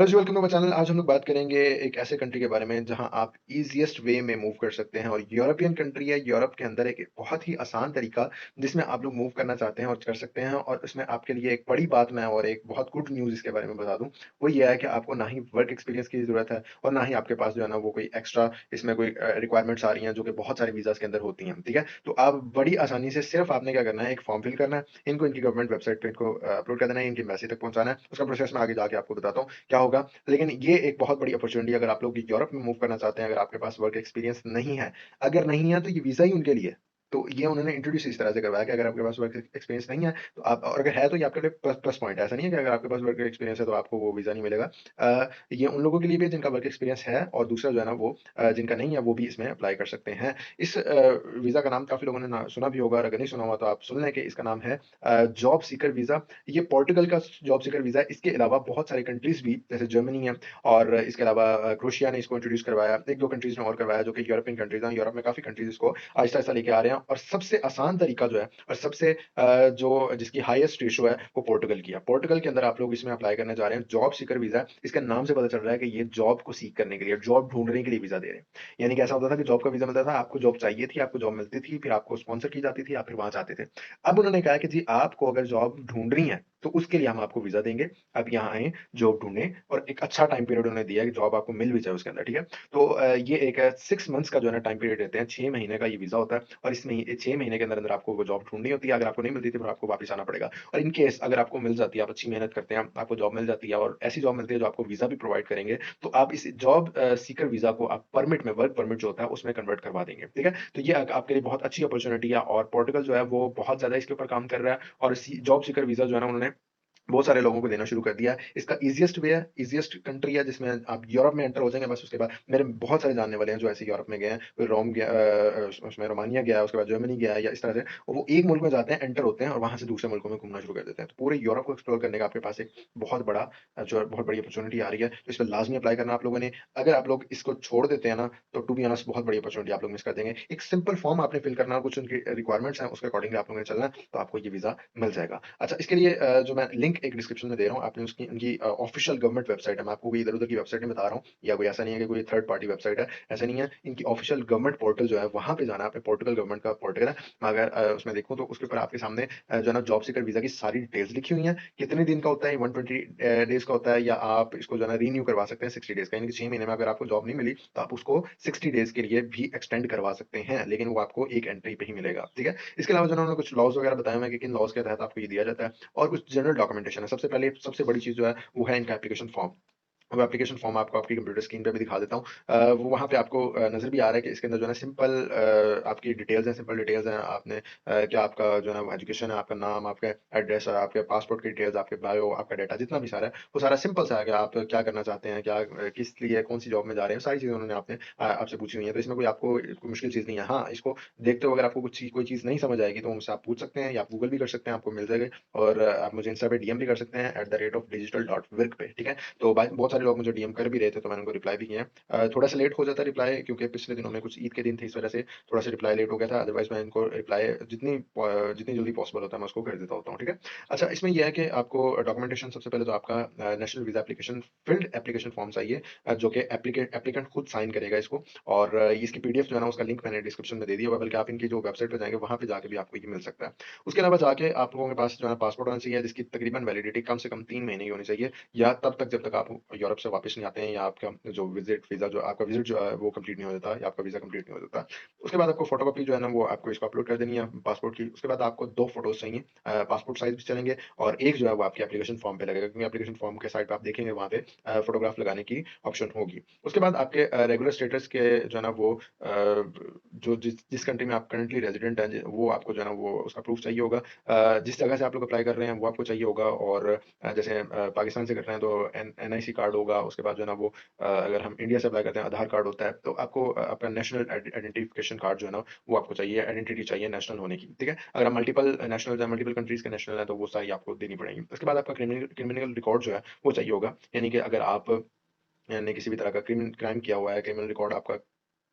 Ji, welcome to my channel. आज हम लोग बात करेंगे एक ऐसे कंट्री के बारे में जहां आप ईज़ीएस्ट वे में मूव कर सकते हैं और यूरोपियन कंट्री है। यूरोप के अंदर एक बहुत ही आसान तरीका जिसमें आप लोग मूव करना चाहते हैं और कर सकते हैं और इसमें आपके लिए एक बड़ी बात मैं और एक बहुत गुड न्यूज़ इसके बारे में बता दूँ, वो ये है कि आपको ना ही वर्क एक्सपीरियंस की ज़रूरत है और ना ही आपके पास जो है ना वो कोई एक्स्ट्रा इसमें कोई रिक्वायरमेंट्स आ रही हैं जो कि बहुत सारे वीज़ाज़ के अंदर होती हैं, ठीक है? तो आप बड़ी आसानी से सिर्फ़ आपने क्या करना है, एक फॉर्म फिल करना है, इनको इनकी गवर्नमेंट वेबसाइट पे इनको अपलोड कर देना है, इनकी एम्बेसी तक पहुँचाना है। उसका प्रोसेस मैं आगे जाके आपको बताता हूँ क्या होगा। लेकिन ये एक बहुत बड़ी अपॉर्च्युनिटी अगर आप लोग यूरोप में मूव करना चाहते हैं, अगर आपके पास वर्क एक्सपीरियंस नहीं है, अगर नहीं है तो ये वीज़ा ही उनके लिए है। तो ये उन्होंने इंट्रोड्यूस इस तरह से करवाया कि अगर आपके पास वर्क एक्सपीरियंस नहीं है, तो आप और अगर है तो ये आपके लिए प्लस प्लस पॉइंट है। ऐसा नहीं है कि अगर आपके पास वर्क एक्सपीरियंस है तो आपको वो वीज़ा नहीं मिलेगा। ये उन लोगों के लिए भी है जिनका वर्क एक्सपीरियंस है और दूसरा जो है ना वो जिनका नहीं है वो भी इसमें अप्लाई कर सकते हैं। इस वीज़ा का नाम काफ़ी लोगों ने ना सुना भी होगा और अगर नहीं सुना हुआ तो आप सुन लें कि इसका नाम है जॉब सीकर वीज़ा। ये पोर्टुगल का जॉब सीकर वीज़ा है। इसके अलावा बहुत सारी कंट्रीज़ भी जैसे जर्मनी है और इसके अलावा क्रोएशिया ने इसको इंट्रोड्यूस करवाया, 1-2 कंट्रीज़ ने और करवाया जो कि यूरोपियन कंट्रीज़ हैं। यूरोप में काफ़ी कंट्रीज़ इसको आहिस्ता-आहिस्ता लेके आ रहे हैं और सबसे आसान तरीका जो है और सबसे जो जिसकी हाईएस्ट रेशियो है वो पोर्टुगल की है। पोर्टुगल के अंदर आप लोग इसमें अप्लाई करने जा रहे हैं, जॉब सीकर वीज़ा है। इसके नाम से पता चल रहा है कि ये जॉब को सीक करने के लिए, जॉब ढूँढने के लिए वीज़ा दे रहे हैं। यानी कि ऐसा होता था कि जॉब का वीज़ा मिलता था, आपको जॉब चाहिए थी, आपको जॉब मिलती थी, फिर आपको स्पॉन्सर की जाती थी, आप फिर वहाँ जाते थे। अब उन्होंने कहा है कि जी आपको अगर जॉब ढूँढनी है, तो उसके लिए हम आपको वीज़ा देंगे। आप यहाँ आएँ, जॉब ढूँढें और एक अच्छा टाइम पीरियड उन्होंने दिया है कि जॉब आपको मिल भी जाए उसके अंदर, ठीक है? तो ये एक 6 मंथ्स का जो है ना टाइम पीरियड देते हैं, 6 महीने का ये वीज़ा होता है और इस मही 6 महीने के अंदर-अंदर आपको वो जॉब ढूँढनी होती है, अगर आपको नहीं मिलती थी फिर आपको वापस आना पड़ेगा और इन केस अगर आपको मिल जाती है, आप अच्छी मेहनत करते हैं, आपको जॉब मिल जाती है और ऐसी जॉब मिलती है जो आपको वीज़ा भी प्रोवाइड करेंगे, तो आप इस जॉब सीकर वीज़ा को आप परमिट में वर्क परमिट जो होता है उसमें कन्वर्ट करवा देंगे, ठीक है? तो ये आपके लिए बहुत अच्छी अपॉर्च्युनिटी है और पोर्टुगल जो है वो बहुत ज़्यादा इसके ऊपर काम कर रहा है और जॉब सीकर वीज़ा जो है ना उन्होंने बहुत सारे लोगों को देना शुरू कर दिया है। इसका ईज़ीएस्ट वे है, ईज़ीएस्ट कंट्री है जिसमें आप यूरोप में एंटर हो जाएँगे बस उसके बाद मेरे बहुत सारे जानने वाले हैं जो ऐसे यूरोप में गए हैं। कोई रोम गया उसमें रोमानिया गया है, उसके बाद जर्मनी गया है या इस तरह से और वो एक मुल्क में जाते हैं, एंटर होते हैं और वहाँ से दूसरे मुल्कों में घूमना शुरू कर देते हैं। तो पूरे यूरोप को एक्सप्लोर करने का आपके पास एक बहुत बड़ा जो है बहुत बड़ी अपॉर्च्युनिटी आ रही है। तो इस पे लाज़मी अप्लाई करना आप लोगों ने। अगर आप लोग इसको छोड़ देते हैं ना, तो टू बी ऑनेस्ट बहुत बड़ी अपॉर्च्युनिटी आप लोग मिस कर देंगे। एक सिंपल फॉर्म आपने फिल करना, कुछ उनकी रिक्वायरमेंट्स हैं, उसके अकॉर्डिंगली आप लोगों ने चलना है, तो आपको ये वीज़ा मिल जाएगा। अच्छा, इसके लिए जो मैं लिंक एक डिस्क्रिप्शन में दे रहा हूँ, आपने उसकी उनकी ऑफ़िशियल गवर्नमेंट वेबसाइट है, मैं आपको कोई इधर-उधर की वेबसाइट नहीं बता रहा हूँ या कोई ऐसा नहीं है कि कोई थर्ड पार्टी वेबसाइट है, ऐसा नहीं है। इनकी ऑफ़िशियल गवर्नमेंट पोर्टल जो है, वहाँ पे जाना है, आपने पोर्टुगल गवर्नमेंट का पोर्टल है। मैं अगर उसमें देखूँ तो उसके ऊपर आपके सामने जो है ना जॉब सीकर वीज़ा की सारी डिटेल्स लिखी हुई हैं, कितने दिन का होता है, 120 डेज़ का होता है या आप इसको जो है ना रिन्यू करवा सकते हैं 60 डेज़ का, यानी कि 6 महीने में अगर आपको जॉब नहीं मिली, तो आप उसको 60 डेज़ के लिए भी एक्सटेंड करवा सकते हैं, लेकिन वो आपको एक एंट्री पे ही मिलेगा, ठीक है? इसके अलावा जो उन्होंने कुछ लॉज़ वगैरह बताए हुए हैं कि किन लॉज़ के तहत आपको ये दिया जाता है और कुछ जनरल डॉक्यूमेंटेशन है। सबसे पहले सबसे बड़ी चीज़ जो है, वो है इनका एप्लीकेशन फॉर्म। वो एप्लीकेशन फॉर्म आपको आपकी कंप्यूटर स्क्रीन पे भी दिखा देता हूँ। वो वहाँ पे आपको नज़र भी आ रहा है कि इसके अंदर जो है ना सिंपल आपकी डिटेल्स हैं, सिंपल डिटेल्स हैं। आपने क्या आपका जो है ना वो एजुकेशन है, आपका नाम, आपका एड्रेस और आपके पासपोर्ट की डिटेल्स, आपके बायो, आपका डाटा जितना भी सारा है, वो सारा सिंपल सा है कि आप क्या करना चाहते हैं, क्या किस लिए कौन-सी जॉब में जा रहे हैं, सारी चीज़ें उन्होंने आपने आपसे पूछी हुई हैं। तो इसमें कोई आपको कोई मुश्किल चीज़ नहीं है। हाँ, इसको देखते हुए अगर आपको कोई चीज़ नहीं समझ आएगी तो मुझसे आप पूछ सकते हैं या आप गूगल भी कर सकते हैं, आपको मिल जाएगा और आप मुझे इंस्टा पे डीएम भी कर सकते हैं @digital.virk पे, ठीक है? तो बहुत सारे लोग मुझे डीएम कर भी रहे थे, तो मैंने उनको रिप्लाई भी किया है। थोड़ा-सा लेट हो जाता है रिप्लाई क्योंकि पिछले दिनों में कुछ ईद के दिन थे, इस वजह से थोड़ा-सा रिप्लाई लेट हो गया था। अदरवाइज़ मैं इनको रिप्लाई जितनी जल्दी पॉसिबल होता है, मैं उसको कर देता होता हूँ, ठीक है? अच्छा, इसमें ये है कि आपको डॉक्यूमेंटेशन सबसे पहले तो आपका national visa application field application form चाहिए जो कि एप्लीकेंट खुद साइन करेगा इसको और इसकी पीडीएफ जो है ना, उसका लिंक मैंने डिस्क्रिप्शन में दे दिया हुआ है, बल्कि आप इनकी जो वेबसाइट पे जाएँगे, वहाँ पे जाके भी आपको ये मिल सकता है। उसके अलावा जाके आप लोगों के पास जो है पासपोर्ट होना चाहिए, जिसकी तकरीबन वैलिडिटी कम से कम 3 महीने की होनी चाहिए या तब तक जब तक आप यूरोप से वापस नहीं आते हैं या आपका जो विज़िट जो है वो कंप्लीट नहीं हो जाता या आपका वीज़ा कंप्लीट नहीं हो जाता। उसके बाद आपको फोटोकॉपी जो है ना वो आपको इसको अपलोड कर देनी है पासपोर्ट की। उसके बाद आपको 2 फोटोज़ चाहिए पासपोर्ट साइज़ भी चलेंगे और एक जो है वो आपके एप्लीकेशन फॉर्म पे लगेगा क्योंकि एप्लीकेशन फॉर्म के साइड पे आप देखेंगे वहाँ पे फोटोग्राफ लगाने की ऑप्शन होगी। उसके बाद आपके रेगुलर स्टेटस के जो है ना वो जो जिस कंट्री में आप करंटली रेज़िडेंट हैं वो आपको जो है ना वो उसका प्रूफ चाहिए होगा। जिस जगह से आप लोग अप्लाई कर रहे हैं वो आपको चाहिए होगा और जैसे पाकिस्तान से कर रहे हैं तो एनआईसी कार्ड होगा, उसके बाद जो है ना वो अगर हम इंडिया से अप्लाई करते हैं आधार कार्ड होता है, तो आपको आपका नेशनल आइडेंटिफिकेशन कार्ड जो है ना वो आपको चाहिए, आइडेंटिटी चाहिए नेशनल होने की, ठीक है? अगर आप मल्टीपल नेशनल्स हैं, मल्टीपल कंट्रीज़ के नेशनल हैं, तो वो सारी आपको देनी पड़ेगी। उसके बाद आपका क्रिमिनल रिकॉर्ड जो है वो चाहिए होगा, यानी कि अगर आप ने किसी भी तरह का क्राइम किया हुआ है, क्रिमिनल रिकॉर्ड आपका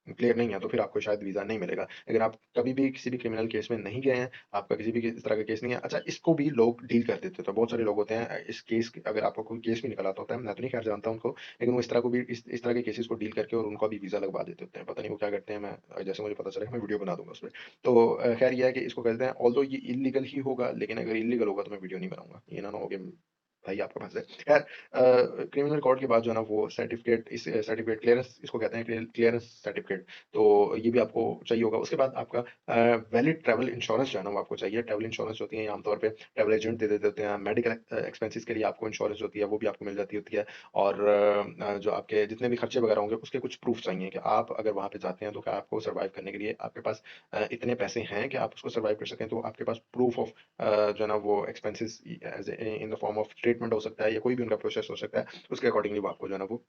क्लियर नहीं है, तो फिर आपको शायद वीज़ा नहीं मिलेगा। अगर आप कभी भी किसी भी क्रिमिनल केस में नहीं गए हैं, आपका किसी भी इस तरह का केस नहीं है, अच्छा इसको भी लोग डील कर देते हैं, तो बहुत सारे लोग होते हैं इस केस अगर आपको कोई केस भी निकल आता होता है, मैं तो नहीं खैर जानता उनको, लेकिन वो इस तरह को भी इस तरह के केसेस को डील करके और उनको भी वीज़ा लगवा देते होते हैं। पता नहीं वो क्या करते हैं, मैं जैसे मुझे पता चलेगा मैं वीडियो बना दूँगा उसपे। तो खैर ये है कि इसको कहते हैं ऑल्दो ये इल्लीगल ही होगा, लेकिन अगर इल्लीगल होगा तो मैं वीडियो नहीं बनाऊँगा। ये ना हो कि भाई आपका फँस जाए। खैर क्रिमिनल रिकॉर्ड के बाद जो है ना वो सर्टिफ़िकेट इस सर्टिफ़िकेट क्लीयरेंस इसको कहते हैं क्लीयरेंस सर्टिफ़िकेट। तो ये भी आपको चाहिए होगा। उसके बाद आपका वैलिड ट्रैवल इंश्योरेंस जो है ना वो आपको चाहिए। ट्रैवल इंश्योरेंस होती है ये आमतौर पे ट्रैवल एजेंट दे देते होते हैं। मेडिकल एक्सपेंसेस के लिए आपको इंश्योरेंस होती है, वो भी आपको मिल जाती होती है। और जो आपके जितने भी खर्चे वगैरह होंगे उसके कुछ प्रूफ चाहिए कि आप अगर वहाँ पे जाते हैं तो क्या आपको सर्वाइव करने के लिए आपके पास इतने पैसे हैं कि आप उसको सर्वाइव कर सकें। तो आपके पास प्रूफ ऑफ जो है ना वो expenses as in the form of treatment हो सकता है या कोई भी उनका प्रोसेस हो सकता है, उसके अकॉर्डिंगली वो आपको जो है ना वो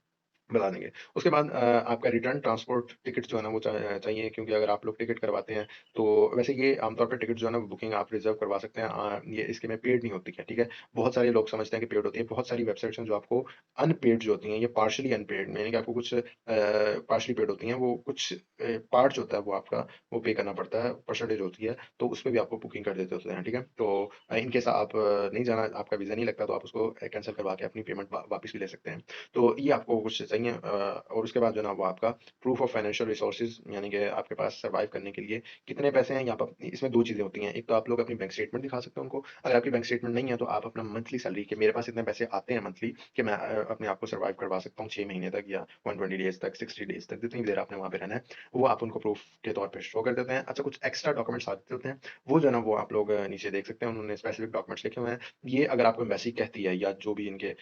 बता देंगे। उसके बाद आपका रिटर्न ट्रांसपोर्ट टिकट जो है ना वो चाहिए, क्योंकि अगर आप लोग टिकट करवाते हैं, तो वैसे ये आमतौर पे टिकट जो है ना बुकिंग आप रिज़र्व करवा सकते हैं। ये इसके में पेड नहीं होती है, ठीक है? बहुत सारे लोग समझते हैं कि पेड होती है। बहुत सारी वेबसाइट्स हैं जो आपको अनपेड जो होती हैं, ये पार्शियली अनपेड यानी कि आपको कुछ पार्शियली पेड होती हैं। वो कुछ पार्ट जो होता है वो आपका वो पे करना पड़ता है, परसेंटेज होती है, तो उसपे भी आपको बुकिंग कर देते होते हैं, ठीक है? तो इन केस आप नहीं जाना आपका वीज़ा नहीं लगता तो आप उसको कैंसल करवा के अपनी पेमेंट वापस भी ले सकते हैं। तो ये आपको कुछ चाहिए और उसके बाद जो है ना वो आपका प्रूफ ऑफ फाइनेंशियल रिसोर्सेज यानी कि आपके पास सर्वाइव करने के लिए कितने पैसे हैं यहाँ पर। इसमें 2 चीज़ें होती हैं। एक तो आप लोग अपनी बैंक स्टेटमेंट दिखा सकते हो उनको। अगर आपकी बैंक स्टेटमेंट नहीं है तो आप अपना मंथली सैलरी कि मेरे पास इतने पैसे आते हैं मंथली कि मैं अपने आप को सर्वाइव करवा सकता हूँ 6 महीने तक या 120 डेज़ तक, 60 डेज़ तक, जितनी भी देर आपने वहाँ पे रहना है, वो आप उनको प्रूफ के तौर पे शो कर देते हैं। अच्छा कुछ एक्स्ट्रा डॉक्यूमेंट्स आते होते हैं, वो जो है ना वो आप लोग नीचे देख सकते हैं। उन्होंने स्पेसिफिक डॉक्यूमेंट्स लिखे हुए हैं। ये अगर आपको एम्बेसी कहती है या जो भी इनके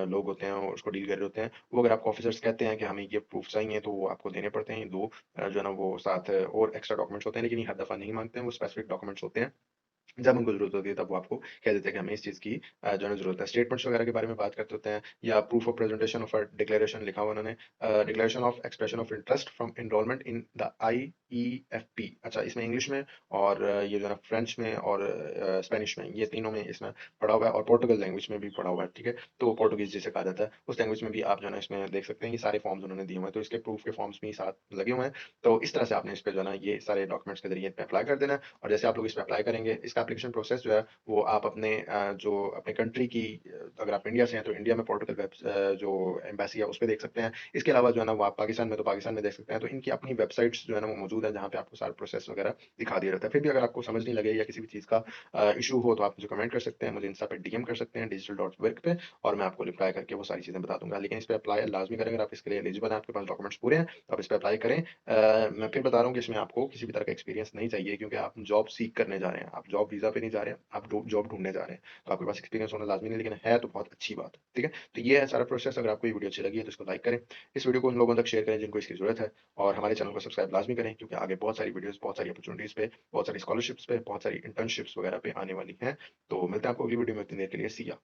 लोग होते हैं और उसको डील कर रहे होते हैं, वो अगर आपको ऑफिसर्स कहते हैं कि हमें ये प्रूफ चाहिए तो वो आपको देने पड़ते हैं। ये 2 जो है ना वो साथ और एक्स्ट्रा डॉक्यूमेंट्स होते हैं, लेकिन ये हर दफ़ा नहीं माँगते हैं, वो स्पेसिफिक डॉक्यूमेंट्स होते हैं। जब उनको ज़रूरत होती है तब वो आपको कह देते हैं कि हमें इस चीज़ की जो है ना ज़रूरत है। स्टेटमेंट्स वगैरह के बारे में बात करते होते हैं या proof of presentation of a declaration लिखा हुआ उन्होंने declaration of expression of interest from enrolment in the IEFP. अच्छा इसमें इंग्लिश में और ये जो है ना फ्रेंच में और स्पेनिश में, ये तीनों में इसमें पढ़ा हुआ है और पोर्टुगल लैंग्वेज में भी पढ़ा हुआ है, ठीक है? तो पोर्टुगीज़ जिसे कहा जाता है, उस लैंग्वेज में भी आप जो है ना इसमें देख सकते हैं ये सारे फॉर्म्स उन्होंने दिए हुए हैं, तो इसके प्रूफ के फॉर्म्स भी साथ लगे हुए हैं। तो इस तरह से आपने इस पे जो है ना ये सारे डॉक्यूमेंट्स के ज़रिए अप्लाई कर देना है और जैसे आप लोग इस पे अप्लाई करेंगे, इसका एप्लीकेशन प्रोसेस जो है वो आप अपने जो अपने कंट्री की अगर आप इंडिया से हैं तो इंडिया में पोर्टल जो एम्बेसी है उस पे देख सकते हैं। इसके अलावा जो है ना वो आप पाकिस्तान में तो पाकिस्तान में देख सकते हैं। तो इनकी अपनी वेबसाइट्स जो है ना वो मौजूद है जहाँ पे आपको सारा प्रोसेस वगैरह दिखा दिया रहता है। फिर भी अगर आपको समझ नहीं लगे या किसी भी चीज़ का इश्यू हो तो आप मुझे कमेंट कर सकते हैं, मुझे इंस्टा पे डीएम कर सकते हैं digital.work पे और मैं आपको रिप्लाई करके वो सारी चीज़ें बता दूँगा। लेकिन इस पे अप्लाई लाज़मी करें, अगर आप इसके लिए एलिजिबल हैं, आपके पास डॉक्यूमेंट्स पूरे हैं, तो आप इस पे अप्लाई करें। मैं फिर बता रहा हूँ कि इसमें आपको किसी भी तरह का एक्सपीरियंस नहीं चाहिए, क्योंकि आप जॉब सीक करने जा रहे हैं, आप जॉब वीज़ा पे नहीं जा रहे हैं, आप जॉब ढूँढने जा रहे हैं। तो आपके पास एक्सपीरियंस होना लाज़मी नहीं, लेकिन है तो बहुत अच्छी बात है, ठीक है? तो ये है सारा प्रोसेस। अगर आपको ये वीडियो अच्छी लगी है तो इसको लाइक करें, इस वीडियो को उन लोगों तक शेयर करें जिनको इसकी ज़रूरत है और हमारे चैनल को सब्सक्राइब लाज़मी करें, क्योंकि आगे बहुत सारी वीडियोज़, बहुत सारी अपॉर्च्युनिटीज़ पे, बहुत सारी स्कॉलरशिप्स पे, बहुत सारी इंटर्नशिप्स वगैरह पे आने वाली हैं। तो मिलते हैं आपको अगली वीडियो में, उतनी देर के लिए सी या।